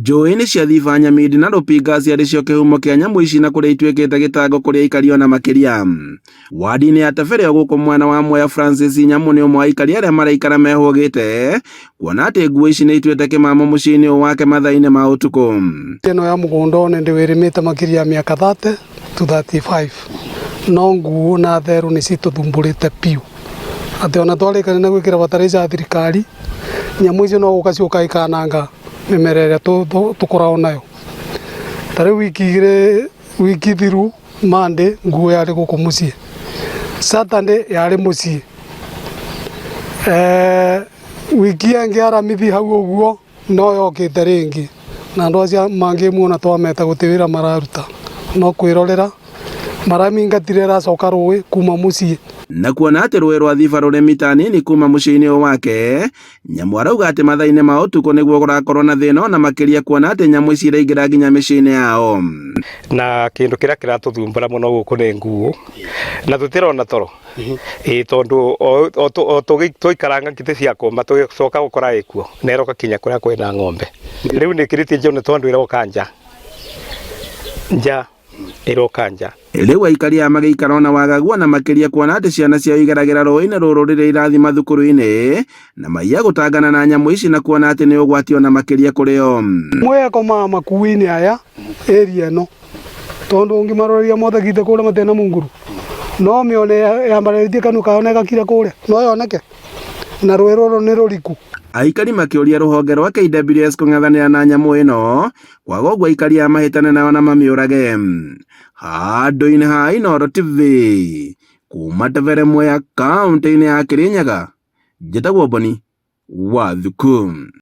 Njũĩ nĩ ciathiba Nyamindi na Rũpinga ciarĩ cio kĩhumo kĩa nyamũ ici na kũrĩa ituĩkĩte gĩtango kũrĩa aikari ona makĩria. Wadi-inĩ ya Tebere gũkũ mwena wa Mwea, Francis Nyamũ nĩ ũmwe wa aikari arĩa maraikara mehũgĩte kuona atĩ nguo ici nĩ ituĩte kĩmamo mũciĩ-inĩ wake mathaa-inĩ ma ũtukũ. Ĩno ya mũgũnda nĩ ndĩwĩrĩmĩte makĩria ya mĩaka 30 to 35 no nguo na therũ nĩ citũthumbũrĩte piũ atĩ ona twarĩkania na gwĩkĩra bataraitha ya thirikari nyamũ icio no gũka ciũka ikananga mĩmera ĩrĩa tũkoragwo nayo. Tarĩu wiki thiru Monday nguo yarĩ gũkũ mũciĩ, Saturday yarĩ mũciĩ, wiki ĩngĩ aramithi hau ũguo no yokĩte rĩngĩ na andũ acio mangĩ muona twameta gũtĩ wĩra mararuta no kwĩrorera maramingatire racoka rũĩ kuma mũciĩ. Na kuona atĩ rũĩ rwa thiba rũrĩ mita nini kuma mũciĩ-inĩ wake, Nyamũ arauga atĩ mathaa-inĩ ma ũtukũ nĩguo gũrakorwo na thĩna ona makĩria kuona atĩ nyamũ ici iraingĩra nginya mĩciĩ-inĩ yao. Na kĩndũ kĩrĩa kĩratũthumbũra mũno gũkũ nĩ nguo na tũtirona toro tondũ o tũikaranga ngĩtĩ cia kũma tũcoka gũkora ĩkuo na ĩroka kinya kũrĩa kwĩna ng'ombe. Rĩu nĩ kĩrĩtie njaũ nĩ tondũ ĩroka nja ĩroka nja. Rĩu aikari aya magĩikara na wagagu na makĩria kuona atĩ ciana ciao igeragĩra rũĩ-inĩ rũrũ rĩrĩa irathi mathukuru-inĩ na maiya gũtangana na nyamũ ici na kuona atĩ nĩ ũgwati ona makĩria kũrĩ o. Mwekomaga makui-inĩ aya area ĩno tondũ ũngĩmaroreria mothe githĩ kũrĩa matena munguru no mĩone yambarĩtie kanua kao na ĩgakira kũrĩa no yoneke na rũĩ rũrũ nĩ rũriku. Aikari makĩũria rũhonge rwa KWS kũng'ethanĩra na nyamũ ĩno kwaga ũguo aikari aya mahĩtane nayo na mamĩũrage. Handũ-inĩ ha Inooro TV kuma Tebere, Mwea, kaũntĩ-inĩ ya Kirinyaga, njĩtagwo Boni Wathuku.